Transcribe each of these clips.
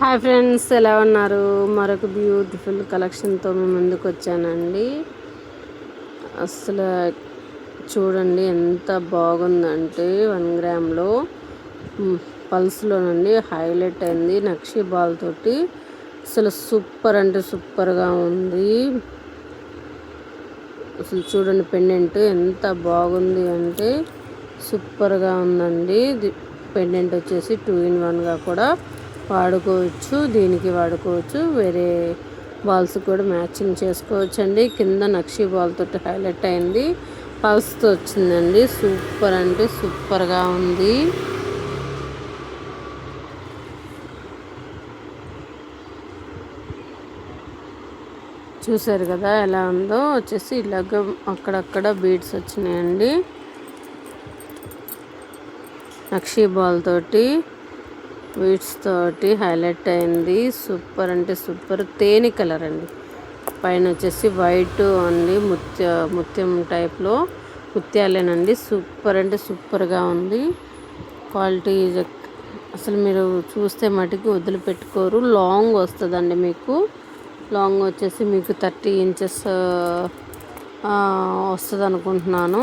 Hi friends, ఎలా ఉన్నారు? మరొక బ్యూటిఫుల్ కలెక్షన్తో మేము ముందుకు వచ్చానండి. అసలు చూడండి ఎంత బాగుందంటే 1 గ్రామ్లో పల్స్లోనండి హైలైట్ అయింది నక్షి బాల్ తోటి. అసలు సూపర్ అంటే సూపర్గా ఉంది. అసలు చూడండి పెండెంట్ ఎంత బాగుంది అంటే సూపర్గా ఉందండి. పెండెంట్ వచ్చేసి 2 in 1గా కూడా వాడుకోవచ్చు, దీనికి వాడుకోవచ్చు, వేరే బాల్స్ కూడా మ్యాచింగ్ చేసుకోవచ్చు అండి. కింద నక్షి బాల్ తోటి హైలైట్ అయింది, పల్స్తో వచ్చిందండి. సూపర్ అంటే సూపర్గా ఉంది. చూసారు కదా ఎలా ఉందో. వచ్చేసి ఇలాగ అక్కడక్కడ బీడ్స్ వచ్చినాయండి నక్షి బాల్ తోటి, బీడ్స్ తోటి హైలైట్ అయింది. సూపర్ అంటే సూపర్. తేనె కలర్ అండి, పైన వచ్చేసి వైట్ అండి, ముత్యం టైప్లో ముత్యాలేనండి. సూపర్ అంటే సూపర్గా ఉంది. క్వాలిటీ అసలు మీరు చూస్తే మటుకు వదిలిపెట్టుకోరు. లాంగ్ వస్తుందండి మీకు. లాంగ్ వచ్చేసి మీకు 30 inches వస్తుంది అనుకుంటున్నాను.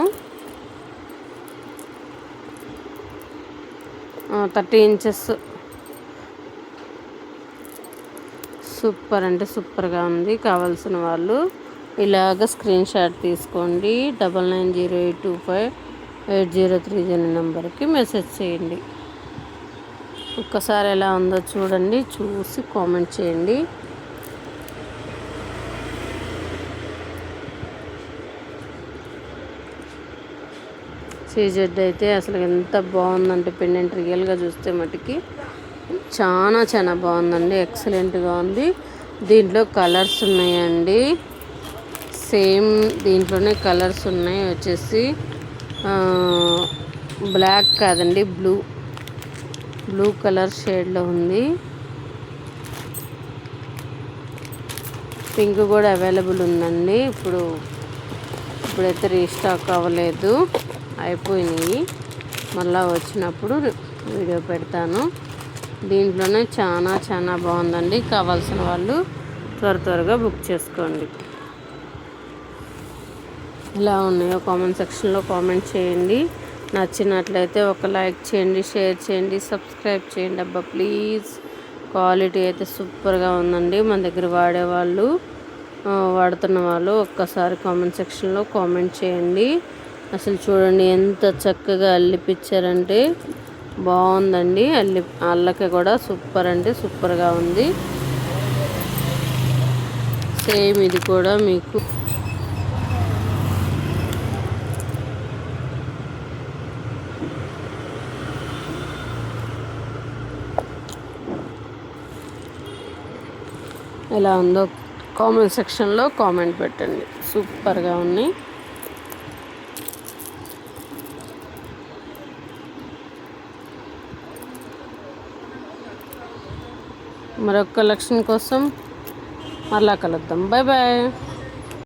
30 inches. సూపర్ అంటే సూపర్గా ఉంది. కావాల్సిన వాళ్ళు ఇలాగ స్క్రీన్ షాట్ తీసుకోండి. 9908258030 అనే నెంబర్కి మెసేజ్ చేయండి. ఒక్కసారి ఎలా ఉందో చూడండి, చూసి కామెంట్ చేయండి. సీజెడ్ అయితే అసలు ఎంత బాగుందంటే పెండెంట్ రియల్గా చూస్తే మటుకి చాలా బాగుందండి. ఎక్సలెంట్గా ఉంది. దీంట్లో కలర్స్ ఉన్నాయండి, సేమ్ దీంట్లోనే కలర్స్ ఉన్నాయి. వచ్చేసి బ్లాక్ కాదండి, బ్లూ కలర్ షేడ్లో ఉంది. పింక్ కూడా అవైలబుల్ ఉందండి. ఇప్పుడైతే రీస్టాక్ అవ్వలేదు, అయిపోయినాయి. మళ్ళీ వచ్చినప్పుడు వీడియో పెడతాను. దీంట్లోనే చాలా బాగుందండి. కావాల్సిన వాళ్ళు త్వరగా బుక్ చేసుకోండి. ఎలా ఉన్నాయో కామెంట్ సెక్షన్లో కామెంట్ చేయండి. నచ్చినట్లయితే ఒక లైక్ చేయండి, షేర్ చేయండి, సబ్స్క్రైబ్ చేయండి అబ్బా ప్లీజ్. క్వాలిటీ అయితే సూపర్గా ఉందండి. మన దగ్గర వాడుతున్న వాళ్ళు ఒక్కసారి కామెంట్ సెక్షన్లో కామెంట్ చేయండి. అసలు చూడండి ఎంత చక్కగా అల్లిపించారంటే బాగుందండి. అల్లక కూడా సూపర్ అంటే సూపర్గా ఉంది. సేమ్ ఇది కూడా మీకు ఎలా ఉందో కామెంట్ సెక్షన్లో కామెంట్ పెట్టండి. సూపర్గా ఉన్నాయి. మరొక కలెక్షన్ కోసం మరలా కలుద్దాం. Bye bye.